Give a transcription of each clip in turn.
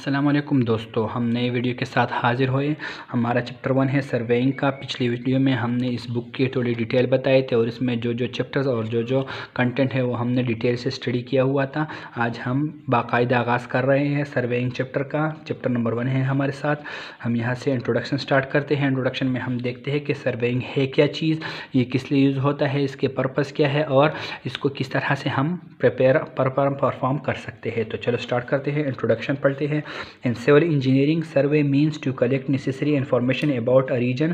अस्सलाम वालेकुम दोस्तों, हम नए वीडियो के साथ हाजिर हुए। हमारा चैप्टर 1 है सर्वेइंग का। पिछली वीडियो में हमने इस बुक की थोड़ी डिटेल बताए थे और इसमें जो जो चैप्टर्स और जो जो कंटेंट है वो हमने डिटेल से स्टडी किया हुआ था। आज हम बाकायदा आगाज़ कर रहे हैं सर्वेइंग चैप्टर का। चैप्टर नंबर 1 है हमारे साथ। हम यहाँ से इंट्रोडक्शन स्टार्ट करते हैं। इंट्रोडक्शन में हम देखते हैं कि सर्वेइंग है क्या चीज़, ये किस लिए यूज़ होता है, इसके पर्पज़ क्या है और इसको किस तरह से हम परफॉर्म कर सकते हैं। तो चलो स्टार्ट करते हैं, इंट्रोडक्शन पढ़ते हैं। In civil engineering, survey means to collect necessary information about a region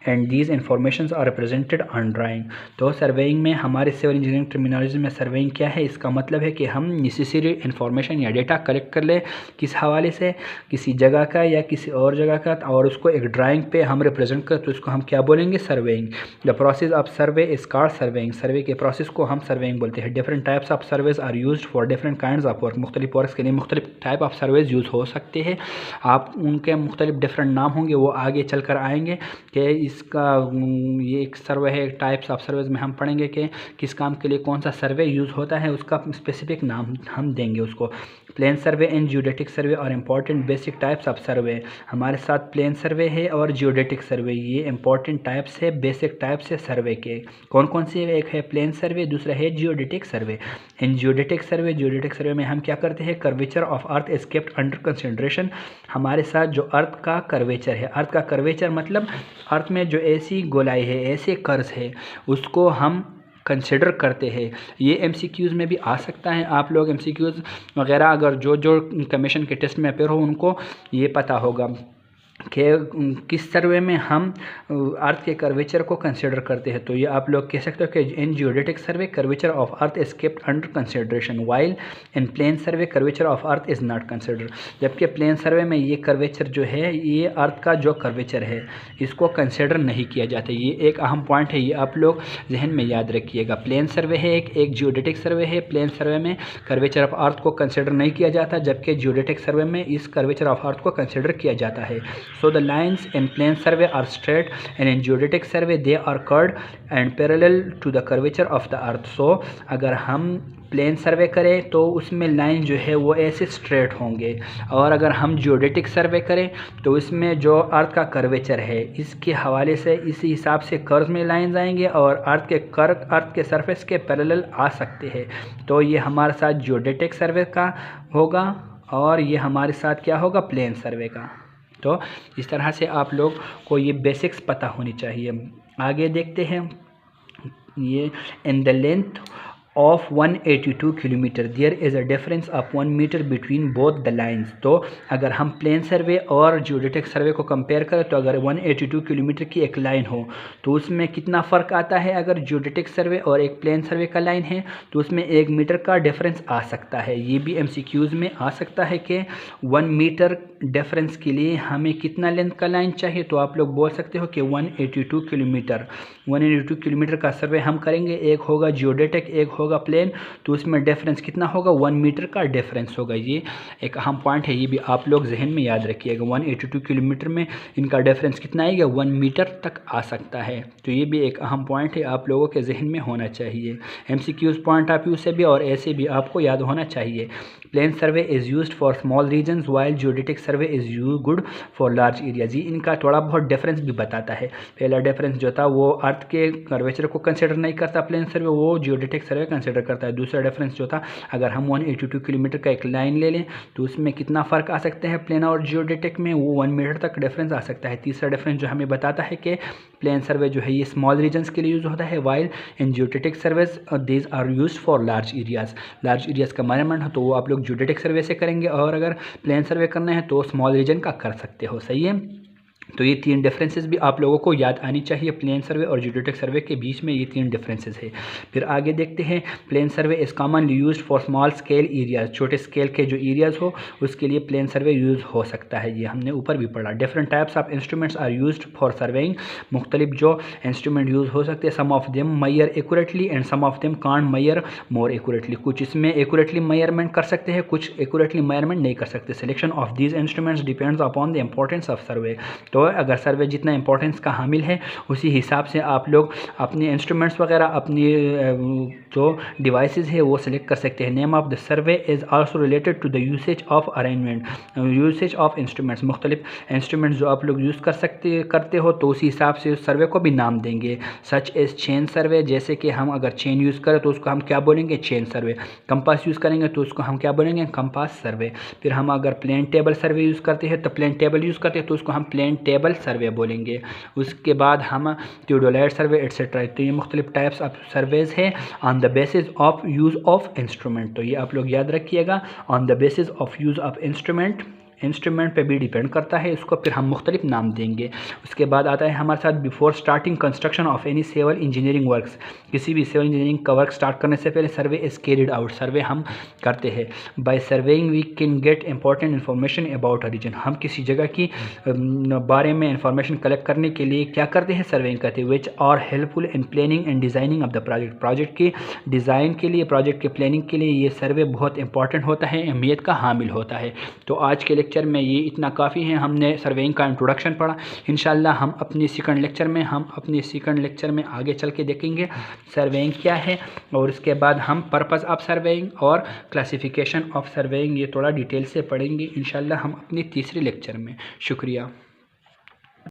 and these informations are represented on drawing। तो सर्वेइंग में हमारे सिविल इंजीनियरिंग टर्मिनोलॉजी में सर्वेइंग क्या है, इसका मतलब है कि हम नेसेसरी इन्फॉर्मेशन या डेटा कलेक्ट कर ले किस हवाले से, किसी जगह का या किसी और जगह का, और उसको एक ड्राइंग पे हम रिप्रेजेंट कर, तो इसको हम क्या बोलेंगे, surveying. The process of survey is called surveying. Survey के प्रोसेस को हम सर्वेइंग बोलते हैं। Different types of surveys are used for different kinds of work. मुख्तलिफ वर्क के लिए मुख्तलिफ टाइप ऑफ सर्वेज यूज़ हो सकते हैं। आप उनके मुख्तलिफ डिफरेंट नाम होंगे, वो आगे चल कर आएंगे कि इसका ये एक सर्वे है। टाइप्स ऑफ सर्वेज में हम पढ़ेंगे कि किस काम के लिए कौन सा सर्वे यूज़ होता है, उसका स्पेसिफिक नाम हम देंगे उसको। प्लेन सर्वे एंड जियोडेटिक सर्वे और इम्पॉर्टेंट बेसिक टाइप्स ऑफ सर्वे। हमारे साथ प्लेन सर्वे है और जियोडेटिक सर्वे, ये इंपॉर्टेंट टाइप्स है, बेसिक टाइप्स है सर्वे के। कौन कौन से? एक है प्लेन सर्वे, दूसरा है जियोडेटिक सर्वे। इन जियोडेटिक सर्वे में हम क्या करते हैं, curvature of earth is kept under consideration. हमारे साथ जो अर्थ का कर्वेचर है, अर्थ का कर्वेचर मतलब अर्थ में जो ऐसी गोलाई है, ऐसे कर्व्स है, उसको हम कंसिडर करते हैं। ये एमसीक्यूज़ में भी आ सकता है। आप लोग एमसीक्यूज़ वगैरह अगर जो जो कमीशन के टेस्ट में अपेयर हो उनको ये पता होगा कि किस सर्वे में हम अर्थ के कर्वेचर को कंसिडर करते हैं। तो ये आप लोग कह सकते हो कि in geodetic survey curvature of earth is kept under consideration while in plane survey curvature of earth is not consider. जबकि प्लेन सर्वे में ये कर्वेचर जो है, ये अर्थ का जो कर्वेचर है, इसको कंसिडर नहीं किया जाता। ये एक अहम पॉइंट है, ये आप लोग जहन में याद रखिएगा। प्लेन सर्वे है एक जियोडेटिक सर्वे है। प्लेन सर्वे में कर्वेचर ऑफ अर्थ को कंसिडर नहीं किया जाता, जबकि जियोडेटिक सर्वे में इस कर्वेचर ऑफ अर्थ को कंसिडर किया जाता है। So the lines in plane survey are straight and in geodetic survey they are curved and parallel to the curvature of the earth। So अगर हम प्लेन सर्वे करें तो उसमें लाइन जो है वो ऐसे स्ट्रेट होंगे, और अगर हम जियोडेटिक सर्वे करें तो इसमें जो अर्थ का कर्वेचर है, इसके हवाले से इसी हिसाब से कर्व में लाइंस आएंगे और अर्थ के सरफेस के पैरेलल आ सकते हैं। तो ये हमारे साथ जियोडेटिक सर्वे का होगा और ये हमारे साथ क्या होगा, प्लेन सर्वे का। तो इस तरह से आप लोग को ये बेसिक्स पता होनी चाहिए। आगे देखते हैं। ये in the length of 182 kilometre there is a difference of 1 metre between both the lines. तो अगर हम प्लेन सर्वे और जियोडेटिक सर्वे को कंपेयर करें तो अगर 182 किलोमीटर की एक लाइन हो तो उसमें कितना फ़र्क आता है। अगर जियोडेटिक सर्वे और एक प्लेन सर्वे का लाइन है तो उसमें 1 मीटर का डिफरेंस आ सकता है। ये भी एमसीक्यूज़ में आ सकता है कि 1 मीटर डिफरेंस के लिए हमें कितना लेंथ का लाइन चाहिए। तो आप लोग बोल सकते हो कि 182 किलोमीटर का सर्वे हम करेंगे, एक होगा जियोडेटिक, एक होगा प्लेन, तो उसमें डिफरेंस कितना होगा, 1 मीटर का डिफरेंस होगा। ये एक अहम पॉइंट है, ये भी आप लोग जहन में याद रखिएगा। 182 किलोमीटर में इनका डिफरेंस कितना आएगा, 1 मीटर तक आ सकता है। तो ये भी एक अहम पॉइंट है, आप लोगों के जहन में होना चाहिए। एमसीक्यूज़ पॉइंट ऑफ व्यू से भी और ऐसे भी आपको याद होना चाहिए। Plane survey is used for small regions while geodetic survey is good for large areas. ये इनका थोड़ा बहुत डिफरेंस भी बताता है। पहला डिफरेंस जो था वो अर्थ के कर्वेचर को कंसिडर नहीं करता प्लेन सर्वे, वो जियोडेटिक सर्वे कंसिडर करता है। दूसरा डिफरेंस जो था, अगर हम 182 किलोमीटर का एक लाइन ले लें तो उसमें कितना फ़र्क आ सकता है प्लेन और जियोडेटिक में, वो 1 मीटर तक डिफरेंस आ सकता है। तीसरा डिफरेंस जो हमें बताता है कि प्लेन सर्वे जो है ये स्मॉल रीजन्स के लिए यूज़ होता है, while in geodetic surveys these are used for large areas. Large areas का मेजरमेंट हो तो वो आप लोग जियोडेटिक सर्वे से करेंगे, और अगर प्लेन सर्वे करना है तो स्मॉल रीजन का कर सकते हो। सही है। तो ये 3 डिफरेंसेस भी आप लोगों को याद आनी चाहिए। प्लेन सर्वे और जियोडेटिक सर्वे के बीच में ये 3 डिफरेंसेस है। फिर आगे देखते हैं। Plane survey is commonly used for small scale areas. छोटे स्केल के जो एरियाज हो उसके लिए प्लेन सर्वे यूज़ हो सकता है, ये हमने ऊपर भी पढ़ा। Different types of instruments are used for surveying. मुख्तलिफ जो इंस्ट्रूमेंट यूज़ हो सकते हैं, some of them measure accurately and some of them can't measure more accurately. कुछ इसमें एक्यूरेटली मेजरमेंट कर सकते हैं, कुछ एक्यूरेटली मेजरमेंट नहीं कर सकते। Selection of these instruments depends upon the importance of सर्वे। तो तो अगर सर्वे जितना इंपॉर्टेंस का हामिल है उसी हिसाब से आप लोग अपने इंस्ट्रूमेंट्स वगैरह अपनी जो डिवाइसेस है वो सिलेक्ट कर सकते हैं। Name of the survey is also related to the usage of arrangement, usage of instruments, मुख्तलिफ इंस्ट्रूमेंट्स जो आप लोग यूज़ करते हो तो उसी हिसाब से उस सर्वे को भी नाम देंगे। सच एज चेन सर्वे, जैसे कि हम अगर चेन यूज़ करें तो उसको हम क्या बोलेंगे, चेन सर्वे। कंपास यूज़ करेंगे तो उसको हम क्या बोलेंगे, कंपास सर्वे। फिर हम अगर प्लेन टेबल सर्वे यूज़ करते हैं तो प्लेन टेबल यूज़ करते हैं तो उसको हम प्लेन टेबल सर्वे बोलेंगे। उसके बाद हम थियोडोलाइट सर्वे एट्सेट्रा। तो ये मुख्तलिफ टाइप्स ऑफ सर्वेज है on the basis of use of instrument. तो ये आप लोग याद रखिएगा, on the basis of use of instrument पे भी डिपेंड करता है, इसको फिर हम मुख्तलिफ नाम देंगे। उसके बाद आता है हमारे साथ before starting construction of any civil engineering works, किसी भी सिविल इंजीनियरिंग का वर्क स्टार्ट करने से पहले survey is carried out, survey हम करते हैं। By surveying we can get important information about a region, हम किसी जगह की बारे में इंफॉर्मेशन कलेक्ट करने के लिए क्या करते हैं, सर्वेइंग करते हैं। Which are helpful in planning and designing of the project, project की डिज़ाइन के लिए, प्रोजेक्ट के प्लानिंग के लिए ये सर्वे बहुत इंपॉर्टेंट होता है, अहमियत का हामिल होता है। तो आज के लेक्चर में ये इतना काफ़ी है, हमने सर्वेइंग का इंट्रोडक्शन पढ़ा। इंशाल्लाह हम अपनी सेकंड लेक्चर में आगे चल के देखेंगे सर्वेइंग क्या है, और उसके बाद हम पर्पस ऑफ सर्वेइंग और क्लासिफिकेशन ऑफ सर्वेइंग ये थोड़ा डिटेल से पढ़ेंगे इंशाल्लाह हम अपनी तीसरे लेक्चर में। शुक्रिया।